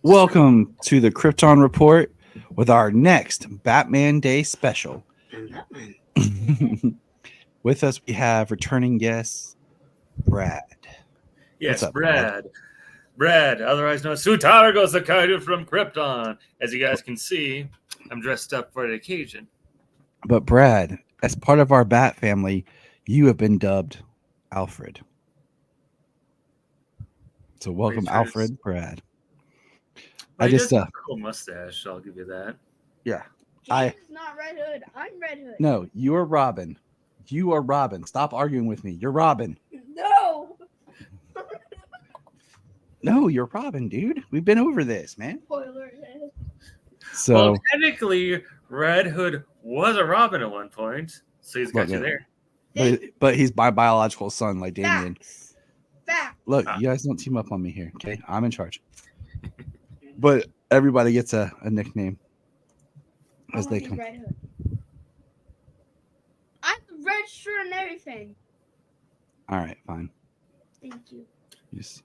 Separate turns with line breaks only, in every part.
Welcome to the Krypton Report with our next Batman Day special. With us, we have returning guest Brad. What's
Yes,
up, Brad?
Brad. Brad, otherwise known as Sutargo Sakaidu from Krypton. As you guys can see, I'm dressed up for the occasion.
But, Brad, as part of our Bat family, you have been dubbed Alfred. So,
Pretty
welcome,
sure it's.
Alfred, Brad.
Well,
I
he does
just,
have a cool mustache, so I'll give you that.
yeah,
James
I,
is not Red Hood. I'm Red Hood.
no, you are Robin. You are Robin. Stop arguing with me. You're Robin.
No.
No, you're Robin, dude. We've been over this, man.
Spoiler ahead.
Well,
So,
technically, Red Hood was a Robin at one point, so he's got
look
you
at
there.
but he's my biological son, like Damien.
Facts. Facts.
Look,
Ah,
you guys don't team up on me here, okay? I'm in charge. But everybody gets a nickname
I
as
want
they
to be
come.
Red Hood. I have the red shirt and everything.
All right, fine.
Thank you.
Yes.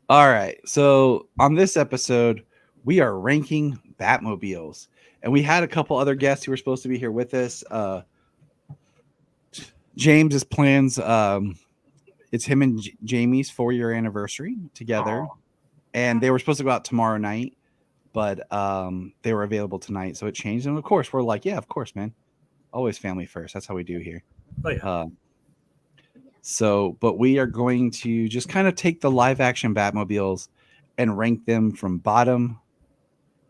All right. So on this episode, we are ranking Batmobiles. And we had a couple other guests who were supposed to be here with us. James's plans, it's him and Jamie's 4-year anniversary together.
aw.
And they were supposed to go out tomorrow night, but they were available tonight, so it changed. And of course, we're like, yeah, of course, man, always family first. That's how we do here.
Oh, yeah.
But we are going to just kind of take the live action Batmobiles and rank them from bottom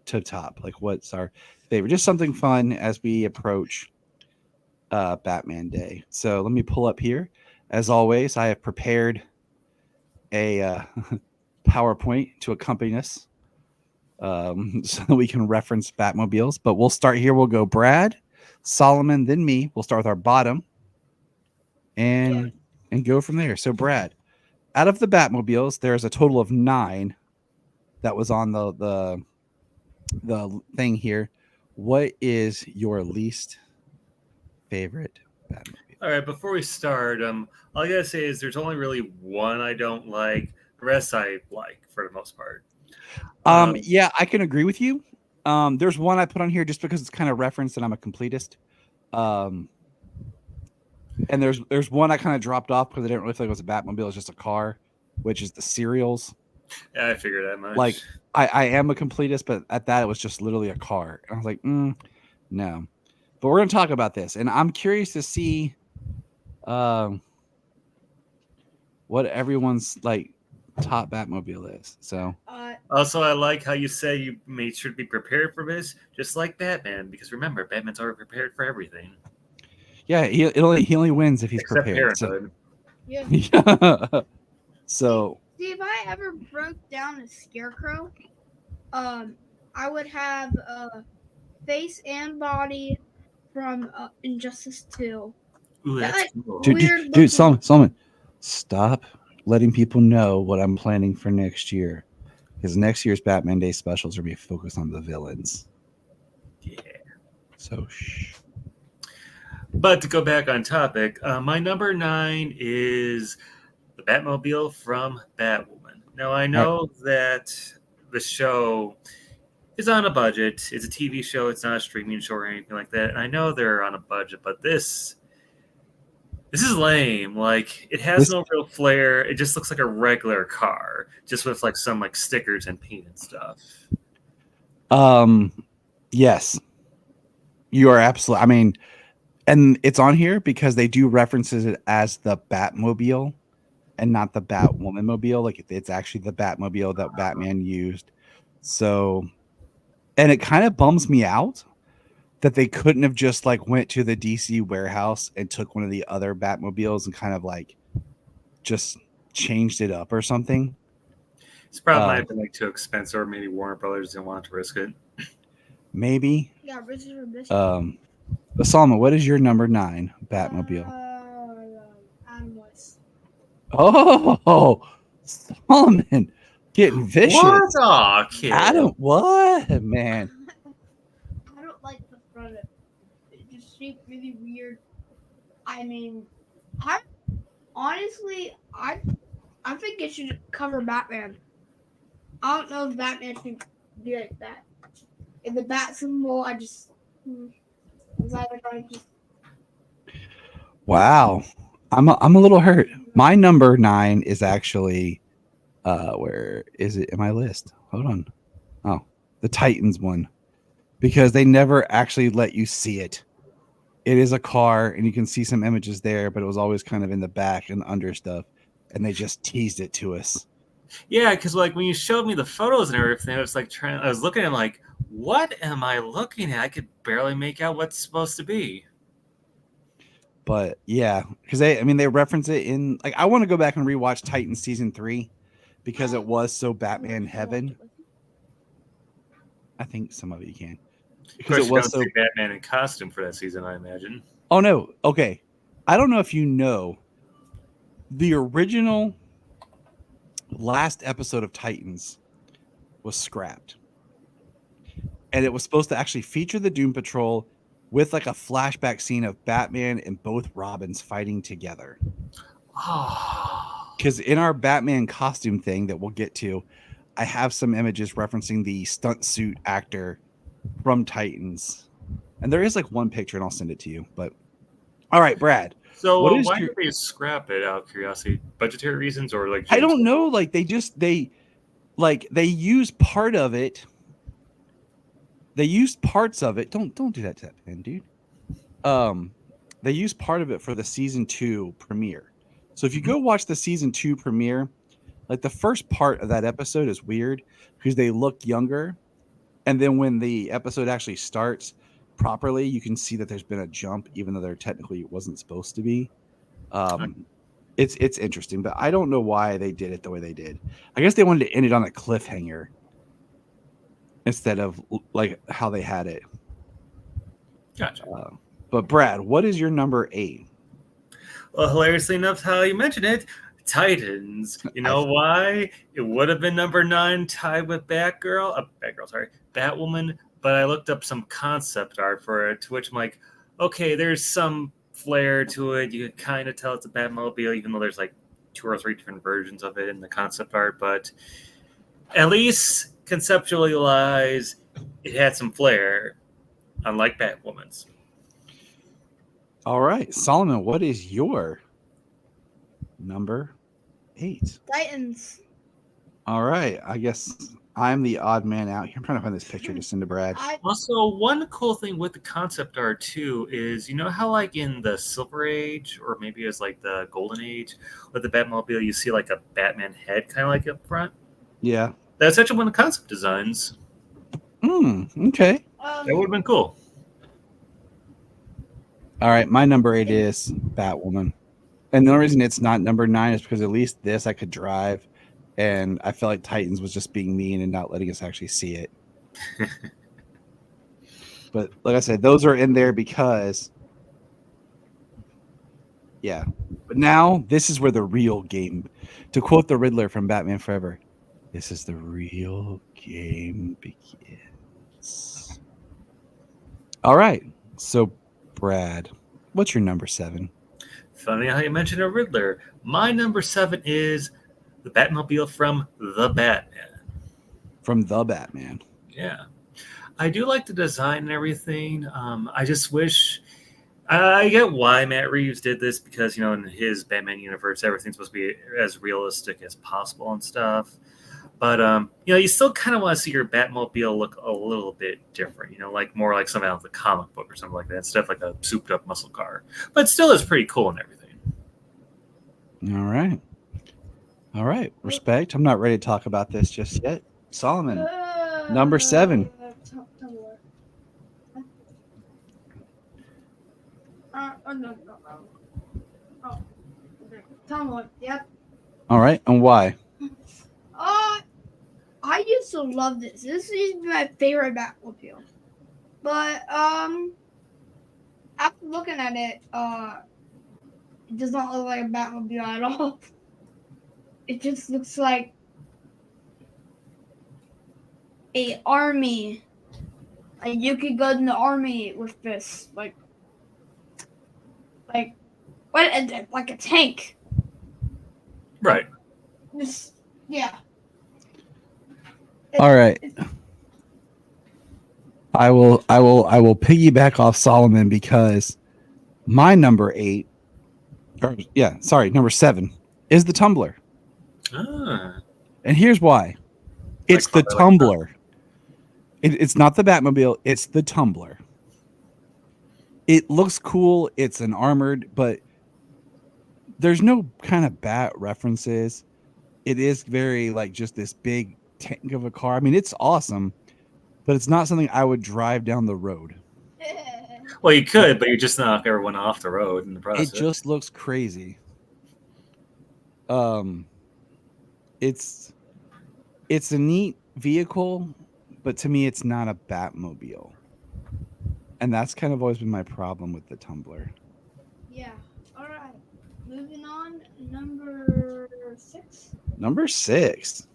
to top. Like, what's our favorite? Just something fun as we approach Batman Day. So let me pull up here. As always, I have prepared a PowerPoint to accompany us, so that we can reference Batmobiles. But we'll start here. We'll go Brad, Solomon, then me. We'll start with our bottom and go from there. So Brad, out of the Batmobiles, there's a total of 9 that was on the thing here. What is your least favorite Batmobile?
All right, before we start, all I gotta say is there's only really one I don't like. The rest I like for the most part. Um,
Yeah, I can agree with you. There's one I put on here just because it's kind of referenced and I'm a completist. Um, and there's one I kind of dropped off because I didn't really feel like it was a Batmobile. It's just a car, which is the cereals.
yeah, I figured that much.
Like I am a completist, but at that it was just literally a car. And I was like, no. But we're gonna talk about this, and I'm curious to see um, what everyone's like top Batmobile is. So
Also, I like how you say you made sure to be prepared for this, just like Batman, because remember, Batman's already prepared for everything,
yeah, he only wins if he's
except
prepared. So
Parenthood.
Yeah.
so
See, if I ever broke down a scarecrow, I would have face and body from Injustice 2.
Ooh,
That
that's
like
cool.
weird
dude,
looking.
Solomon, stop letting people know what I'm planning for next year. Because next year's Batman Day specials are going to be focused on the villains.
Yeah.
So shh.
But to go back on topic, my number 9 is the Batmobile from Batwoman. Now, I
All right.
know that the show is on a budget. It's a TV show. It's not a streaming show or anything like that. And I know they're on a budget, but this is lame. Like, it has
This
no real flair. It just looks like a regular car, just with like some like stickers and paint and stuff.
um yes, you are absolutely. I mean, and it's on here because they do references it as the Batmobile and not the Batwoman mobile. Like it's actually the Batmobile that Batman used. So, and it kind of bums me out that they couldn't have just like went to the DC warehouse and took one of the other Batmobiles and kind of like just changed it up or something.
This probably might
Uh,
have been like too expensive, or maybe Warner Brothers didn't want to risk it.
maybe.
Yeah, Richard for Bishop.
But Salma, what is your number 9 Batmobile?
Adam West.
Oh, Solomon getting vicious.
What? Aw, kid.
Adam, what man?
I don't like the front of it. It just shaped really weird. I mean, I honestly, I think it should cover Batman. I don't know if Batman should be like that. In the bat symbol, I just was either going to just
Wow. I'm a little hurt. My number 9 is actually where is it in my list? Hold on. Oh, the Titans one. Because they never actually let you see it. It is a car and you can see some images there, but it was always kind of in the back and under stuff. And they just teased it to us.
Yeah, because like when you showed me the photos and everything, I was like I was looking at it like, what am I looking at? I could barely make out what's supposed to be.
But yeah, because they reference it in like I want to go back and rewatch Titans season 3 because it was so Batman heaven. I think some of it you can.
Of
Because
course,
it
you
was
don't
so
see Batman in costume for that season, I imagine.
Oh no. Okay. I don't know if you know the original last episode of Titans was scrapped. And it was supposed to actually feature the Doom Patrol with like a flashback scene of Batman and both Robins fighting together.
Oh.
Because in our Batman costume thing that we'll get to, I have some images referencing the stunt suit actor from Titans. And there is like one picture, and I'll send it to you. But all right, Brad.
So
What is
why
your
did they scrap it out of curiosity? Budgetary reasons or like
I
James
don't
Gunn?
know. Like they use part of it. They used parts of it. Don't do that to that pen, dude. They used part of it for the season 2 premiere. So if you go watch the season 2 premiere, like the first part of that episode is weird because they look younger, and then when the episode actually starts properly, you can see that there's been a jump, even though there technically wasn't supposed to be. Um, it's interesting, but I don't know why they did it the way they did. I guess they wanted to end it on a cliffhanger instead of like how they had it.
Gotcha.
But Brad, what is your number 8?
Well, hilariously enough, how you mentioned it, Titans. You know why? It would have been number 9, tied with Batwoman. But I looked up some concept art for it, to which I'm like, okay, there's some flair to it. You can kind of tell it's a Batmobile, even though there's like 2 or 3 different versions of it in the concept art. But at least conceptually wise, it had some flair, unlike Batwoman's.
All right, Solomon, what is your number 8?
Titans.
All right, I guess I'm the odd man out here. I'm trying to find this picture to send to Brad.
Also, one cool thing with the concept art too is, you know how like in the Silver Age, or maybe it's like the Golden Age, with the Batmobile, you see like a Batman head kind of like up front.
Yeah.
That's actually one of the concept designs.
Okay.
That would have been cool.
All right, my number 8 is Batwoman. And the only reason it's not number 9 is because at least this I could drive, and I felt like Titans was just being mean and not letting us actually see it. But like I said, those are in there because, yeah. But now this is where the real game, to quote the Riddler from Batman Forever, this is the real game begins. All right, so Brad, what's your number 7?
Funny how you mentioned a Riddler. My number 7 is the Batmobile from The Batman.
From The Batman.
Yeah. I do like the design and everything. I just wish... I get why Matt Reeves did this because, you know, in his Batman universe, everything's supposed to be as realistic as possible and stuff. But, you know, you still kind of want to see your Batmobile look a little bit different, you know, like more like something out of the comic book or something like that, instead of like a souped up muscle car. But still is pretty cool and everything.
All right. All right. Respect. I'm not ready to talk about this just yet. Solomon, number 7.
No. Oh, tell me what. Yep.
All right. And why?
I used to love this. This is my favorite Batmobile. But after looking at it, it does not look like a Batmobile at all. It just looks like a army. Like you could go in the army with this, like what? Like a tank.
Right.
Just yeah.
All right. I will piggyback off Solomon because my number 8, or yeah, sorry, number 7 is the Tumbler.
Ah,
And here's why. It's
like
the
from like
Tumbler. It's not the Batmobile, it's the Tumbler. It looks cool, it's an armored, but there's no kind of bat references. It is very like just this big tank of a car. I mean, it's awesome, but it's not something I would drive down the road.
Well, you could, but you just knock everyone off the road in the
It
process.
just looks crazy. Um, it's a neat vehicle, but to me, it's not a Batmobile, and that's kind of always been my problem with the Tumbler.
Yeah. All right. Moving on. Number 6.
Number 6.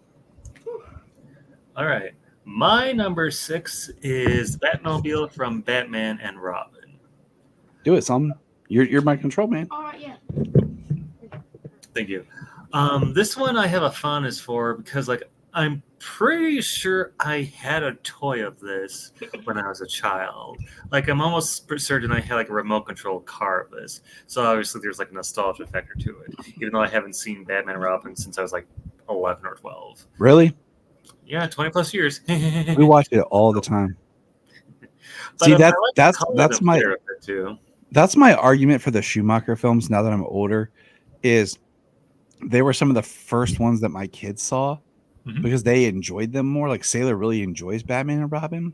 All right. My number 6 is Batmobile from Batman and Robin.
Do it, Solomon. You're my control man.
All right. Yeah.
Thank you. This one I have a fondness for because, like, I'm pretty sure I had a toy of this when I was a child. Like, I'm almost certain I had like a remote control car of this. So obviously, there's like a nostalgia factor to it, even though I haven't seen Batman and Robin since I was like 11 or 12.
Really?
Yeah, 20 plus years.
We watch it all the time.
But
See,
I like the color
that's
and
my
flair of it too.
that's my argument for the Schumacher films. Now that I'm older, is they were some of the first ones that my kids saw
Mhm.
because they enjoyed them more. Like Sailor really enjoys Batman and Robin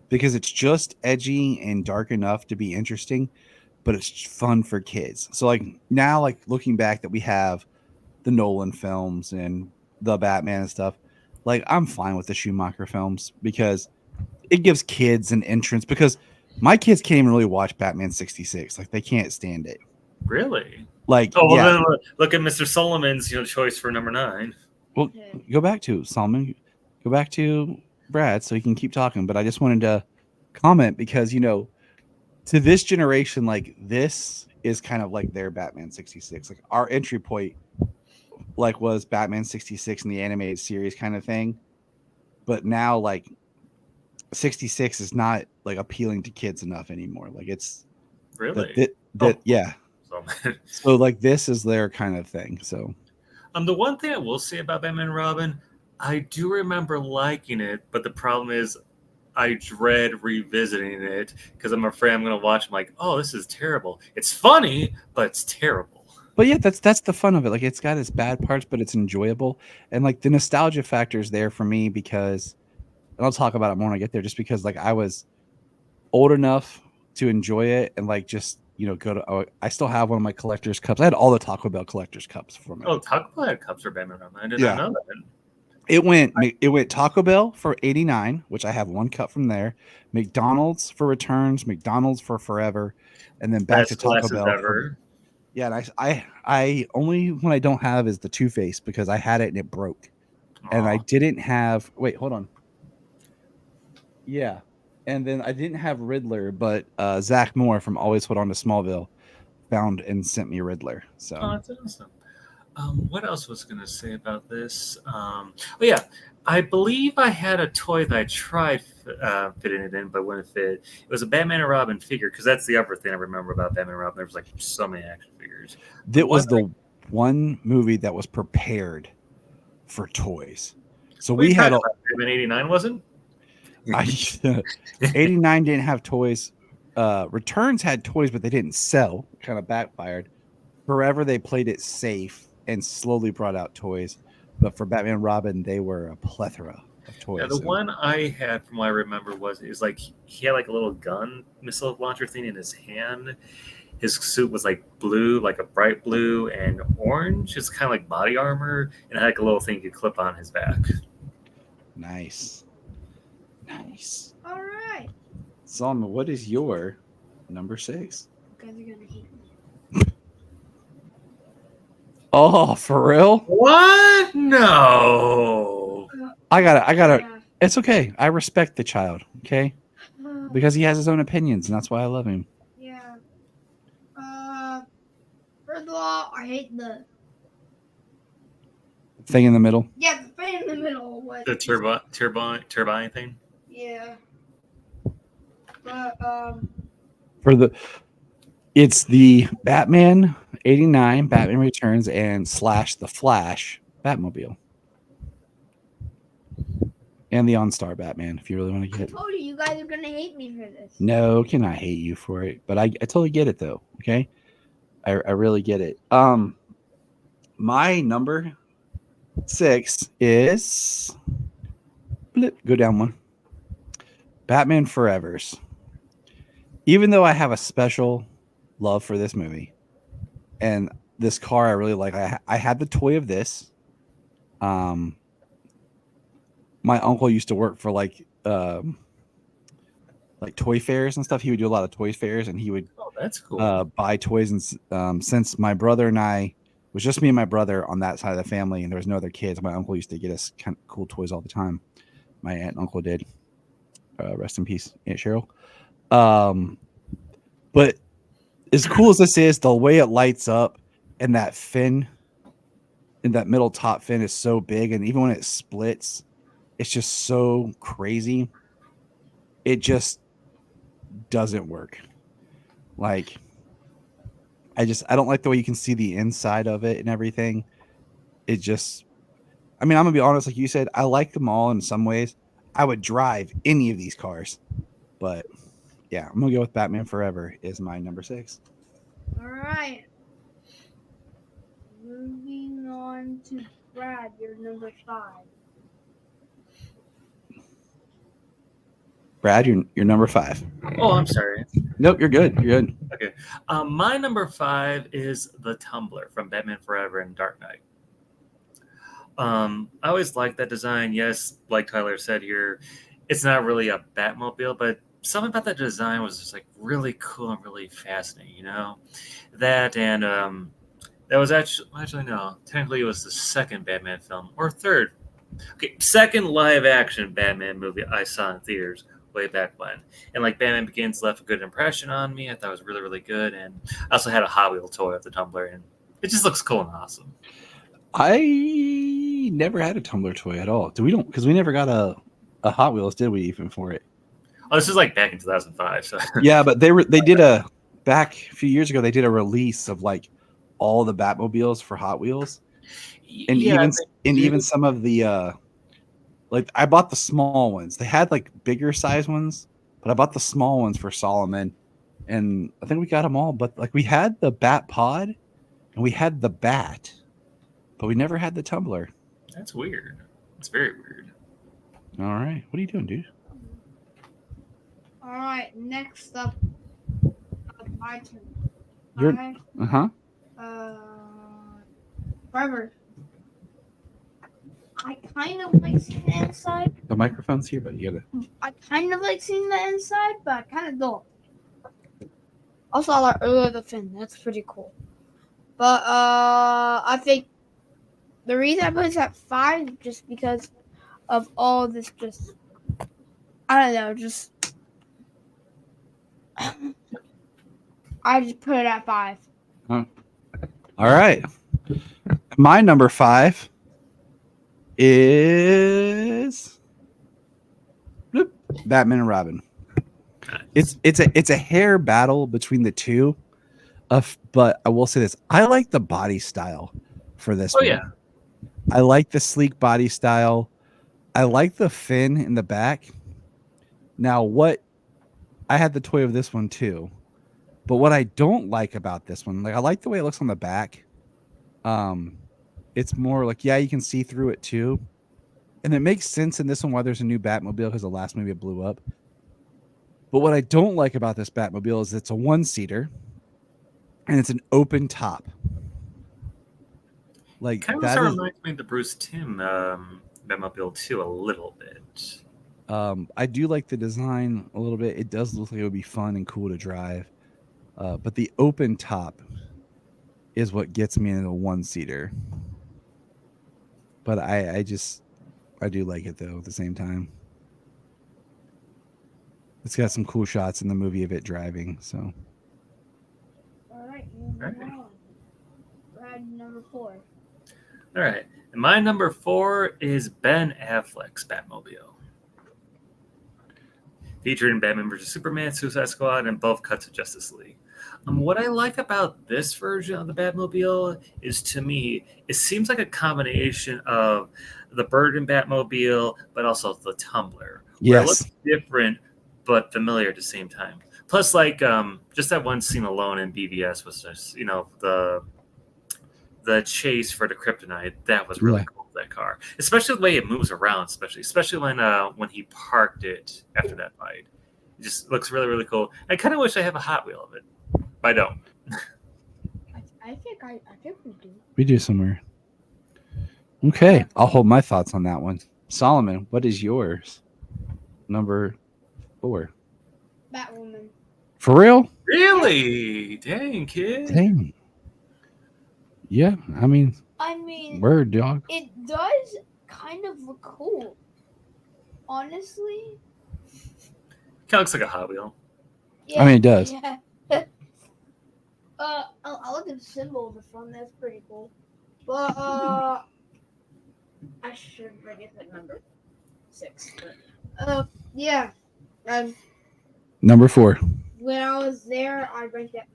because it's just edgy and dark enough to be interesting, but it's fun for kids. So like now, like looking back that we have the Nolan films and the Batman and stuff, like I'm fine with the Schumacher films because it gives kids an entrance because my kids can't even really watch Batman 66. Like they can't stand it.
Really?
Like,
Oh well,
yeah.
then look at Mr. Solomon's choice for number 9.
Well, go back to Solomon. Go back to Brad so he can keep talking. But I just wanted to comment because to this generation, like this is kind of like their Batman 66. Like our entry point, like was Batman 66 in the animated series kind of thing. But now, like 66 is not like appealing to kids enough anymore. Like it's
Really?
yeah. So like this is their kind of thing. So
the one thing I will say about Batman and Robin, I do remember liking it, but the problem is I dread revisiting it because I'm afraid I'm going to watch. I'm like, oh, this is terrible. It's funny, but it's terrible.
But yeah, that's the fun of it. Like it's got its bad parts, but it's enjoyable, and like the nostalgia factor is there for me because, and I'll talk about it more when I get there. Just because like I was old enough to enjoy it, and like just go to. Oh, I still have one of my collector's cups. I had all the Taco Bell collector's cups for me.
Oh, Taco Bell had cups for Batman and Robin. I did not know that.
It went Taco Bell for 89, which I have one cup from there. McDonald's for returns, McDonald's for forever, and then back
Best
to Taco
glasses
Bell.
ever.
Yeah, and I only one I don't have is the Two-Face because I had it and it broke. And I didn't have wait, hold on. Yeah. And then I didn't have Riddler, but Zach Moore from Always Hold On to Smallville found and sent me Riddler. So
that's awesome. What else was going to say about this? Oh yeah, I believe I had a toy that I tried fitting it in, but wouldn't fit. It was a Batman and Robin figure because that's the other thing I remember about Batman and Robin. There was like so many action figures.
That was the one movie that was prepared for toys. So we had
Batman 89 wasn't.
89 didn't have toys. Returns had toys, but they didn't sell. Kind of backfired. Forever they played it safe and slowly brought out toys. But for Batman and Robin, they were a plethora of toys.
Yeah, the one I had from what I remember was like he had like a little gun missile launcher thing in his hand. His suit was like blue, like a bright blue and orange. It's kind of like body armor, and it had like a little thing you could clip on his back.
Nice.
All right.
Solomon, what is your number 6?
You guys are gonna hate me.
Oh, for real?
What? No.
I gotta.
Yeah.
It's okay. I respect the child. Okay, because he has his own opinions, and that's why I love him.
Yeah. First of all, I hate the
thing in the middle.
Yeah, the thing in the middle. What?
The turbine thing.
Yeah. But
It's the Batman 89, Batman Returns, and / the Flash Batmobile. And the OnStar Batman, if you really want to
I
get.
told you guys are gonna hate me for this.
No, can I hate you for it? But I totally get it though. Okay, I really get it. My number 6 is go down one. Batman Forever's. Even though I have a special love for this movie, and this car I really like, I had the toy of this. My uncle used to work for like toy fairs and stuff. He would do a lot of toy fairs, and he would
Oh, that's cool.
buy toys. And since my brother and I, it was just me and my brother on that side of the family, and there was no other kids, my uncle used to get us kind of cool toys all the time. My aunt and uncle did. Rest in peace, Aunt Cheryl. But as cool as this is, the way it lights up and that fin, and that middle top fin is so big, and even when it splits, it's just so crazy. It just doesn't work. Like, I don't like the way you can see the inside of it and everything. It just, I mean, I'm gonna be honest, like you said, I like them all in some ways. I would drive any of these cars, but yeah, I'm gonna go with Batman Forever is my number 6.
All right. Moving on to Brad, your number 5.
Brad, you're number 5.
Oh, I'm sorry.
Nope, you're good. You're good.
Okay. My number 5 is the Tumbler from Batman Forever and Dark Knight. I always liked that design. Yes, like Tyler said here, it's not really a Batmobile, but something about that design was just like really cool and really fascinating, you know? That and that was actually no, technically it was the second Batman film or third. Okay, second live action Batman movie I saw in theaters way back when. And like Batman Begins left a good impression on me. I thought it was really, really good. And I also had a Hot Wheel toy of the Tumbler, and it just looks cool and awesome.
I never had a Tumbler toy at all. Because we never got a Hot Wheels, did we, even for it?
Oh, this is like back in 2005. So
Yeah, but they did back a few years ago, they did a release of like all the Batmobiles for Hot Wheels. And
yeah,
even some of the like I bought the small ones. They had like bigger size ones, but I bought the small ones for Solomon, and I think we got them all. But like we had the Bat Pod, and we had the Bat, but we never had the Tumbler.
that's weird. It's very weird.
All right, what are you doing, dude?
All right, next up, my turn.
You're
Forever. I kind of like seeing the inside.
The microphone's here, but you gotta.
I kind of like seeing the inside, but I kind of don't. Also, I like earlier the fin. That's pretty cool. But I think the reason I put it at 5 is just because of all this. Just I don't know. Just I just put it at 5.
All right, my number 5 is Batman and Robin. It's a hair battle between the two, but I will say this: I like the body style for this.
Oh
one.
yeah,
I like the sleek body style. I like the fin in the back. Now, I had the toy of this one too, but what I don't like about this one, like I like the way it looks on the back. It's more like, yeah, you can see through it too. And it makes sense in this one why there's a new Batmobile, because the last movie it blew up. But what I don't like about this Batmobile is it's a one-seater and it's an open top. Like
kind of reminds me of the Bruce Timm Batmobile too, a little bit.
I do like the design a little bit. It does look like it would be fun and cool to drive. But the open top is what gets me in a one-seater. But I do like it though at the same time. It's got some cool shots in the movie of it driving. So.
All right, moving on. Brad, number 4.
All right, And my number 4 is Ben Affleck's Batmobile. Featured in Batman vs. Superman, Suicide Squad, and both cuts of Justice League. What I like about this version of the Batmobile is, to me, it seems like a combination of the Burton Batmobile, but also the Tumbler. Where it looks different, but familiar at the same time. Plus, like, just that one scene alone in BVS was just, the chase for the kryptonite. That was really cool. That car, especially the way it moves around, especially when he parked it after that fight. It just looks really, really cool. I kind of wish I have a Hot Wheel of it, but I don't.
I think we do.
We do somewhere. Okay, I'll hold my thoughts on that one. Solomon, what is yours? Number 4.
Batwoman.
For real?
Really? Dang, kid.
Dang. Yeah, I mean, word, dog.
It does kind of look cool. Honestly.
Kind of looks like a Hot Wheel.
Yeah,
I mean, it does.
Yeah. I look at the symbol of the front. That's pretty cool. But I should bring it at number 6. Yeah.
Number 4.
When I was there, I ranked it.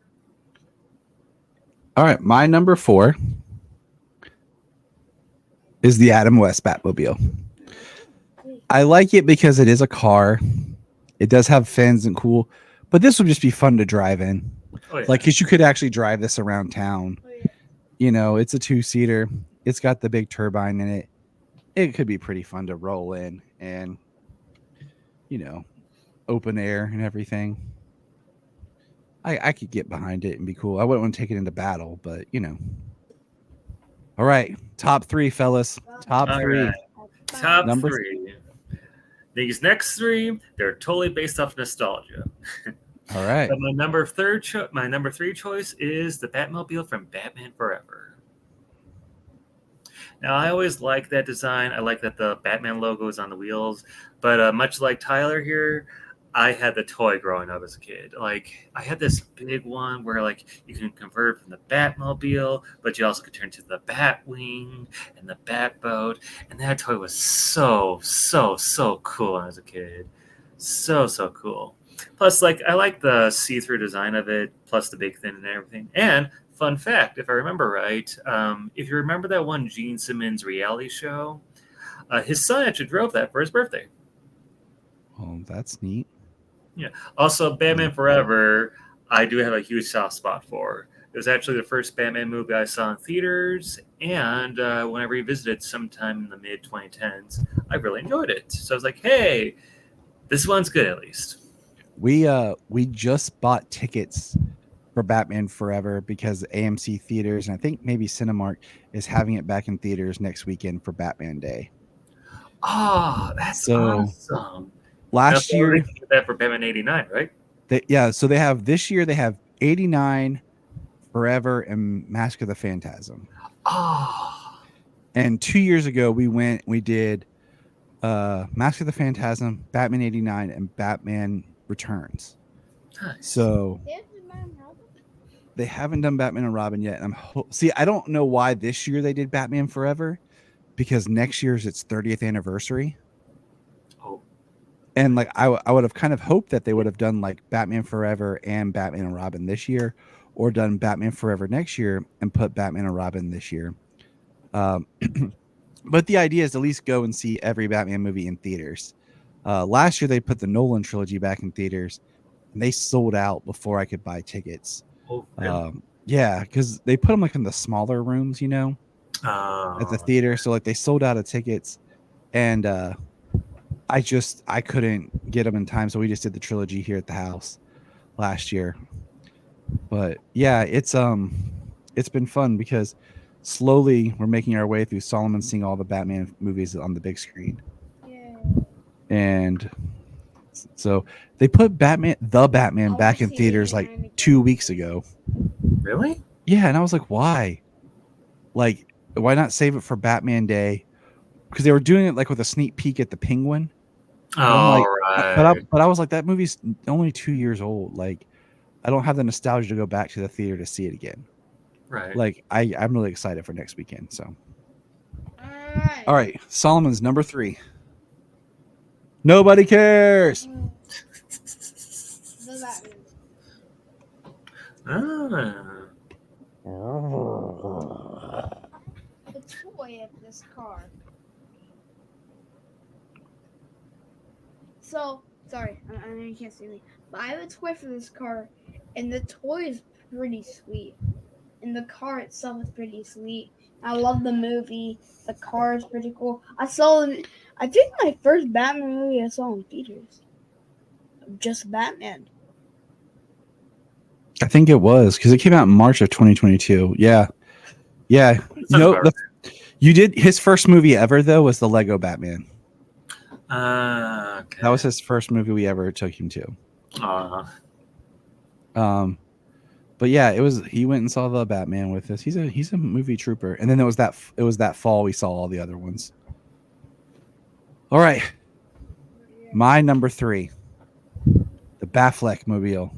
All right, my number 4 is the Adam West Batmobile. I like it because it is a car. It does have fins and cool, but this would just be fun to drive in.
Oh, yeah.
Like, because you could actually drive this around town.
Oh, yeah.
You know, it's a 2-seater. It's got the big turbine in it. It could be pretty fun to roll in and, open air and everything. I could get behind it and be cool. I wouldn't want to take it into battle, but All right, top 3, fellas. Top
All
3.
right. Top
Number
3. These next 3, they're totally based off nostalgia.
All right.
But my number 3 choice is the Batmobile from Batman Forever. Now, I always like that design. I like that the Batman logo is on the wheels. But much like Tyler here, I had the toy growing up as a kid. Like, I had this big one where, like, you can convert from the Batmobile, but you also could turn to the Batwing and the Batboat. And that toy was so, so, so cool when I was a kid. So, so cool. Plus, like, I like the see-through design of it, plus the big thing and everything. And, fun fact, if I remember right, if you remember that one Gene Simmons reality show, his son actually drove that for his birthday.
Oh, that's neat.
Yeah. Also, Batman Forever, I do have a huge soft spot for. It was actually the first Batman movie I saw in theaters, and when I revisited sometime in the mid-2010s, I really enjoyed it. So I was like, hey, this one's good at least.
We just bought tickets for Batman Forever because AMC Theaters, and I think maybe Cinemark, is having it back in theaters next weekend for Batman Day.
Oh, that's awesome.
Last year,
they did that for Batman 89, right?
So they have this year. They have 89, Forever, and Mask of the Phantasm.
Oh.
And 2 years ago, we did Mask of the Phantasm, Batman 89, and Batman Returns.
Nice.
So they haven't done Batman and Robin yet. And I don't know why this year they did Batman Forever, because next year's its 30th anniversary.
Oh.
And like I would have kind of hoped that they would have done like Batman Forever and Batman and Robin this year, or done Batman Forever next year and put Batman and Robin this year. But the idea is to at least go and see every Batman movie in theaters. Last year they put the Nolan trilogy back in theaters, and they sold out before I could buy tickets.
Oh, really?
Yeah, because they put them like in the smaller rooms, at the theater. So like they sold out of tickets, and I couldn't get them in time, so we just did the trilogy here at the house last year. But yeah, it's been fun because slowly we're making our way through Solomon seeing all the Batman movies on the big screen.
Yeah.
And so they put the Batman back in theaters like 2 weeks ago.
Really?
Yeah, and I was like, why? Like, why not save it for Batman Day? Because they were doing it like with a sneak peek at the Penguin.
Right.
But I was like, that movie's only 2 years old. Like, I don't have the nostalgia to go back to the theater to see it again.
Right.
Like, I'm really excited for next weekend. So,
right.
All right, Solomon's number 3. Nobody cares.
The Batman.
Ah.
The toy of this car. So, sorry, I know you can't see me, but I have a toy for this car, and the toy is pretty sweet. And the car itself is pretty sweet. I love the movie. The car is pretty cool. I think my first Batman movie I saw in theaters. Just Batman.
I think it was because it came out in March of 2022. Yeah. You know,
about
you did his first movie ever though was the Lego Batman.
Okay.
That was his first movie we ever took him to. But yeah, it was. He went and saw the Batman with us. He's a movie trooper. And then it was that fall we saw all the other ones. All right, my number 3, the Batfleck Mobile.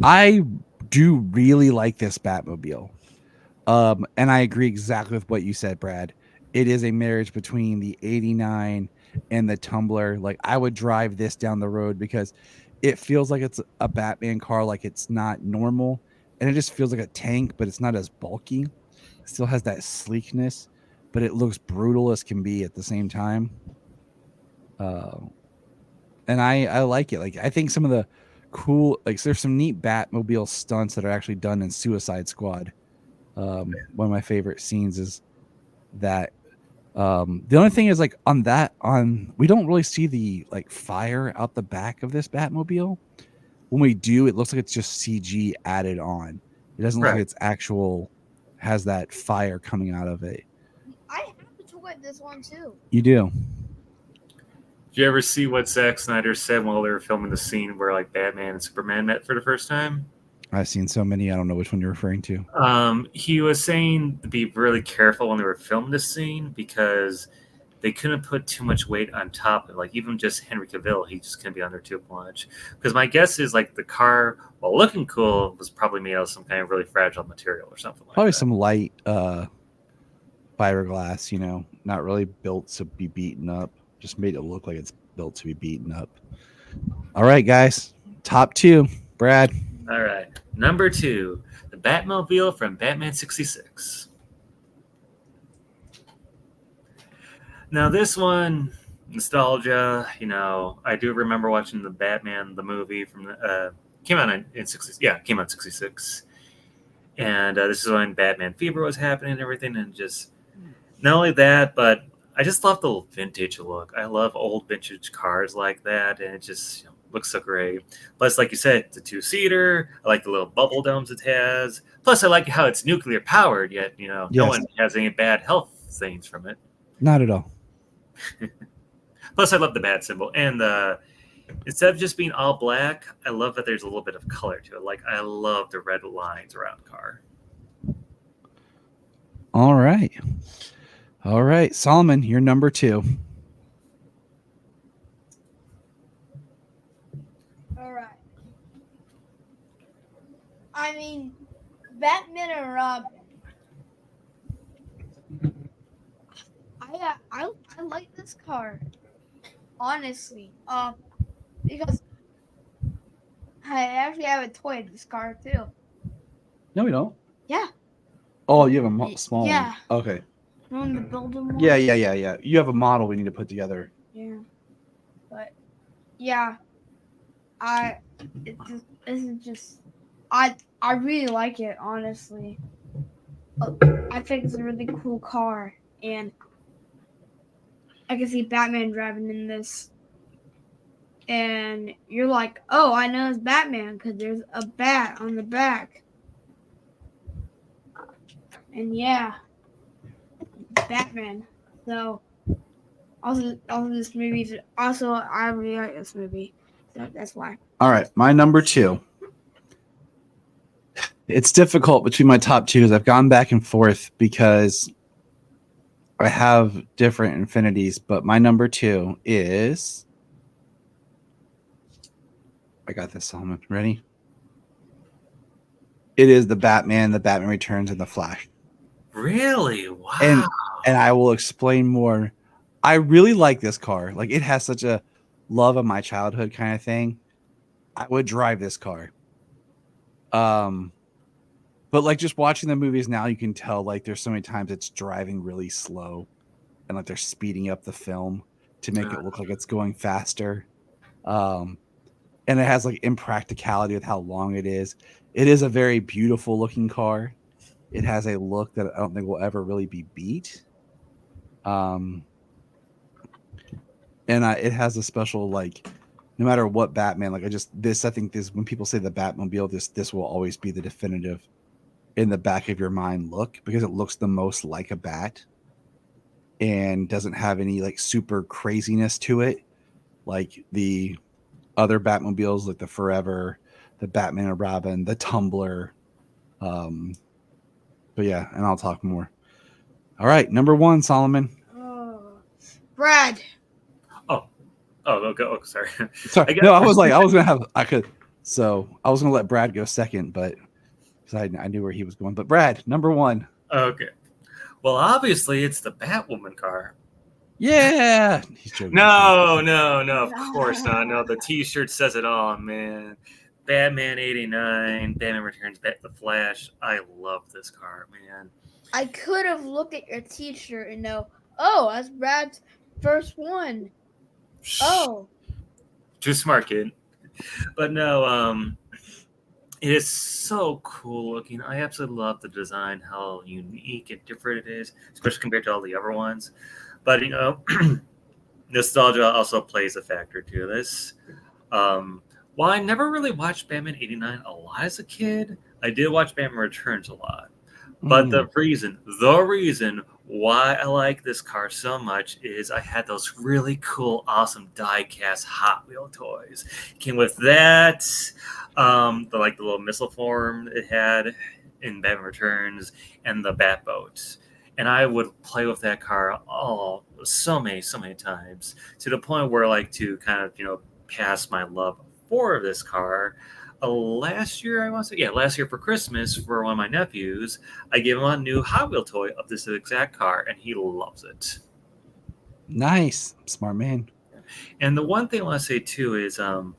I do really like this Batmobile. And I agree exactly with what you said, Brad. It is a marriage between the 89 and the Tumbler. Like I would drive this down the road because it feels like it's a Batman car, like it's not normal. And it just feels like a tank, but it's not as bulky. It still has that sleekness, but it looks brutal as can be at the same time. And I like it. Like I think some of the cool, like there's some neat Batmobile stunts that are actually done in Suicide Squad. One of my favorite scenes is that the only thing is like on we don't really see the like fire out the back of this Batmobile. When we do, it looks like it's just CG added on. It doesn't look like it's actual has that fire coming out of it.
I have a toy of this one too.
You do.
Did you ever see what Zack Snyder said while they were filming the scene where like Batman and Superman met for the first time?
I've seen so many. I don't know which one you're referring to.
He was saying to be really careful when they were filming this scene because they couldn't put too much weight on top of it. Like even just Henry Cavill, he just couldn't be under too much. Because my guess is like the car, while looking cool, was probably made out of some kind of really fragile material or something like
Probably
that.
some light fiberglass, not really built to be beaten up. Just made it look like it's built to be beaten up. All right, guys. Top 2. Brad.
All right. Number 2, the Batmobile from Batman 66. Now this one, nostalgia, I do remember watching the Batman, the movie from the, came out in 60, yeah, came out in 66. And this is when Batman Fever was happening and everything. And just, not only that, but I just love the vintage look. I love old vintage cars like that. And it just looks so great. Plus, like you said, it's a 2-seater. I like the little bubble domes it has. Plus, I like how it's nuclear powered, yet, no one has any bad health things from it.
Not at all.
Plus, I love the bat symbol. And instead of just being all black, I love that there's a little bit of color to it. Like, I love the red lines around the car.
All right. Solomon, you're number 2.
All right. I mean, Batman and Robin. I like this car, honestly. Because I actually have a toy of this car too.
No, we don't.
Yeah.
Oh, you have a small
Yeah.
one. Okay.
You want to build them one?
Yeah. You have a model we need to put together.
Yeah. But yeah, I really like it, honestly. I think it's a really cool car, and I can see Batman driving in this. And you're like, oh, I know it's Batman because there's a bat on the back. And yeah, Batman. So also this movie. Also, I really like this movie. So that's why.
All right, my number 2. It's difficult between my top 2s. I've gone back and forth because I have different infinities, but my number 2 is. I got this, Solomon. Ready? It is the Batman Returns, and the Flash.
Really? Wow.
And I will explain more. I really like this car. Like it has such a love of my childhood kind of thing. I would drive this car. Um, but like just watching the movies now, you can tell like there's so many times it's driving really slow, and like they're speeding up the film to make it look like it's going faster. Um, and it has like impracticality with how long it is. It is a very beautiful looking car. It has a look that I don't think will ever really be beat. Um, and it has a special like, no matter what Batman, like I think this when people say the Batmobile, this will always be the definitive in the back of your mind look because it looks the most like a bat and doesn't have any like super craziness to it, like the other Batmobiles, like the Forever, the Batman and Robin, the Tumbler. Um, but yeah, and I'll talk more. All right, number one, Solomon.
Oh, Brad.
Oh, sorry.
Sorry, no, I was gonna have I was gonna let Brad go second, but because I knew where he was going. But Brad, number one.
Okay. Well, obviously, it's the Batwoman car.
Yeah, he's joking.
No, of course not. No, the T-shirt says it all, man. Batman '89, Batman Returns, The Flash. I love this car, man.
I could have looked at your T-shirt and know, oh, that's Brad's first one. Oh,
Too smart, kid. But no, it is so cool looking. I absolutely love the design, how unique and different it is, especially compared to all the other ones. But nostalgia also plays a factor to this. While I never really watched Batman '89 a lot as a kid, I did watch Batman Returns a lot. But the reason why I like this car so much is I had those really cool, awesome die-cast Hot Wheel toys. Came with that, the little missile form it had in Batman Returns, and the Batboat. And I would play with that car so many times to the point where, like, to kind of pass my love for this car. Last year for Christmas, for one of my nephews, I gave him a new Hot Wheel toy of this exact car, and he loves it.
Nice, smart man.
And the one thing I want to say too is, I'm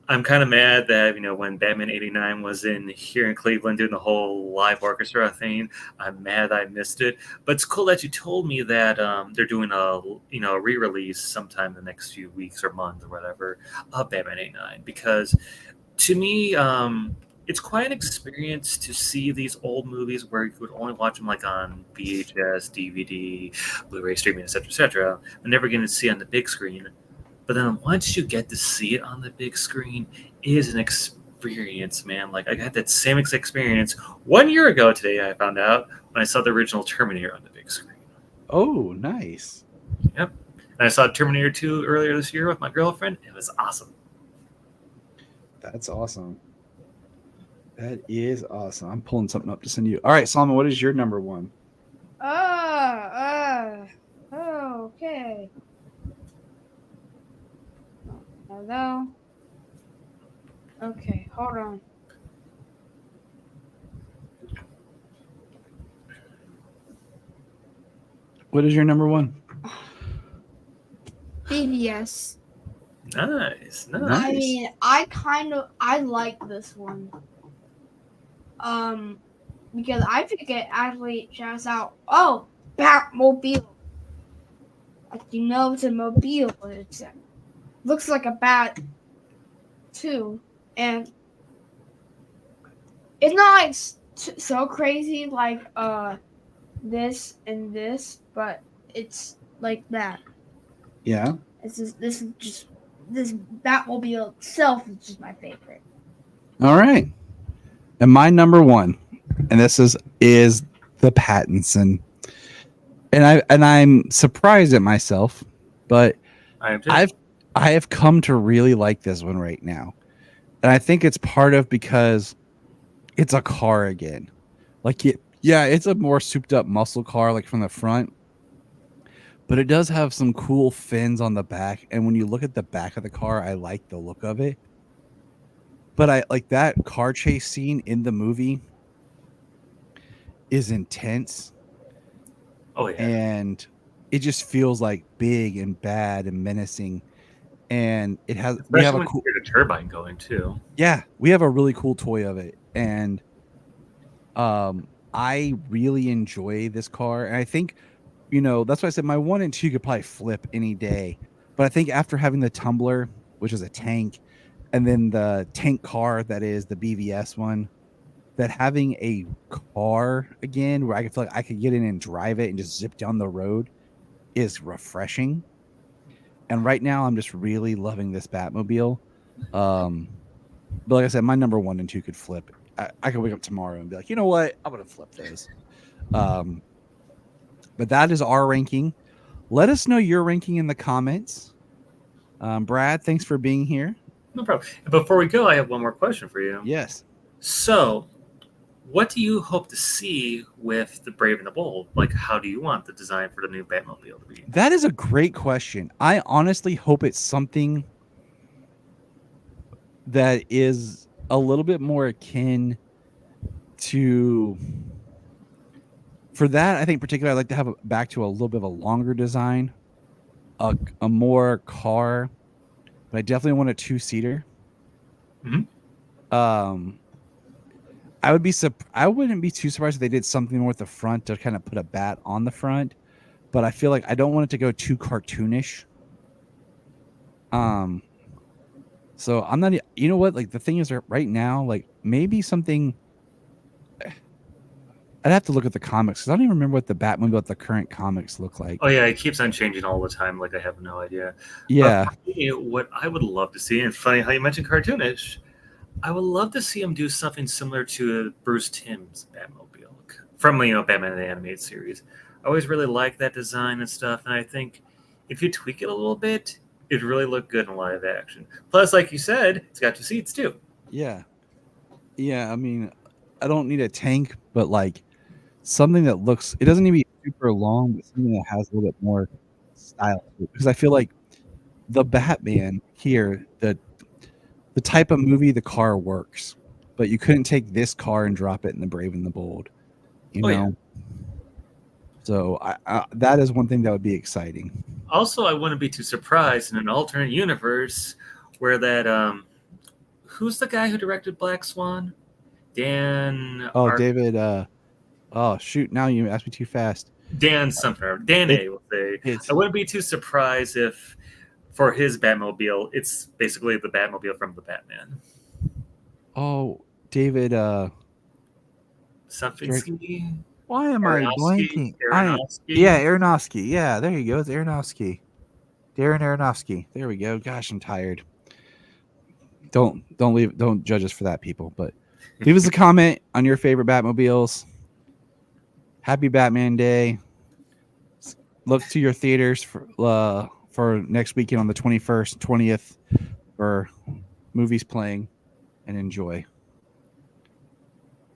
kind of mad that when Batman '89 was here in Cleveland doing the whole live orchestra thing, I'm mad I missed it. But it's cool that you told me that they're doing a re-release sometime in the next few weeks or months or whatever of Batman '89, because to me, it's quite an experience to see these old movies where you could only watch them like on VHS, DVD, Blu-ray streaming, etc., and never getting to see on the big screen. But then once you get to see it on the big screen, it is an experience, man. Like I got that same experience 1 year ago today. I found out when I saw the original Terminator on the big screen.
Oh, nice.
Yep. And I saw Terminator 2 earlier this year with my girlfriend. It was awesome.
That's awesome. That is awesome. I'm pulling something up to send you. All right, Solomon, what is your number one?
Okay. Hello. Okay, hold on.
What is your number one?
BBS.
Nice.
I mean, I like this one. Because I think it actually shouts out, oh, Batmobile. Like, it's a mobile, but it looks like a bat too, and it's not like so crazy like this and this, but it's like that.
Yeah.
This Batmobile itself is just my favorite.
All right. And my number one, and this is the Pattinson. And I'm surprised at myself, but I have come to really like this one right now. And I think it's part of because it's a car again. Like it's a more souped up muscle car, like from the front. But it does have some cool fins on the back. And when you look at the back of the car, I like the look of it. But I like that car chase scene in the movie is intense,
Oh yeah.
and it just feels like big and bad and menacing. And we have
Especially
a
when
cool,
you get a turbine going too.
we have a really cool toy of it, and I really enjoy this car, and I think that's why I said my 1 and 2 could probably flip any day. But I think after having the Tumbler, which is a tank, and then the tank car that is the BVS one, that having a car again where I could feel like I could get in and drive it and just zip down the road is refreshing. And right now I'm just really loving this Batmobile. Um, but like I said, my number 1 and 2 could flip. I could wake up tomorrow and be like, you know what? I'm gonna flip those. But that is our ranking. Let us know your ranking in the comments. Brad, thanks for being here.
No problem. Before we go, I have one more question for you.
Yes.
So, what do you hope to see with the Brave and the Bold? Like, how do you want the design for the new Batmobile to be?
That is a great question. I honestly hope it's something that is a little bit more akin to. For that, I think particularly I'd like to have back to a little bit of a longer design, a more car, but I definitely want a 2-seater.
Mhm.
I wouldn't be too surprised if they did something more with the front to kind of put a bat on the front, but I feel like I don't want it to go too cartoonish. So I'm not. You know what? Like the thing is, right now, like maybe something. I'd have to look at the comics because I don't even remember what the Batmobile at the current comics look like.
Oh yeah, it keeps on changing all the time. Like I have no idea.
Yeah.
But for me, what I would love to see, and funny how you mentioned cartoonish, I would love to see him do something similar to Bruce Timm's Batmobile from Batman the Animated Series. I always really like that design and stuff, and I think if you tweak it a little bit, it'd really look good in live action. Plus, like you said, it's got 2 seats too.
Yeah. Yeah. I mean, I don't need a tank, but like something that looks. It doesn't need to be super long, but something that has a little bit more style to it. Because I feel like the Batman here, the type of movie the car works, but you couldn't take this car and drop it in the Brave and the Bold, you
Oh,
know.
yeah.
So that is one thing that would be exciting.
Also, I wouldn't be too surprised in an alternate universe where that who's the guy who directed Black Swan? Dan.
Oh, David. Oh shoot! Now you asked me too fast.
Dan something. Dan A. Will say.
It's
I wouldn't be too surprised if, for his Batmobile, it's basically the Batmobile from the Batman.
David.
Something.
Why am I blanking?
Aronofsky.
Yeah, Aronofsky. Yeah, there you go. It's Aronofsky. Darren Aronofsky. There we go. Gosh, I'm tired. Don't judge us for that, people. But leave us a comment on your favorite Batmobiles. Happy Batman Day. Look to your theaters for next weekend on the 21st, 20th for movies playing, and enjoy.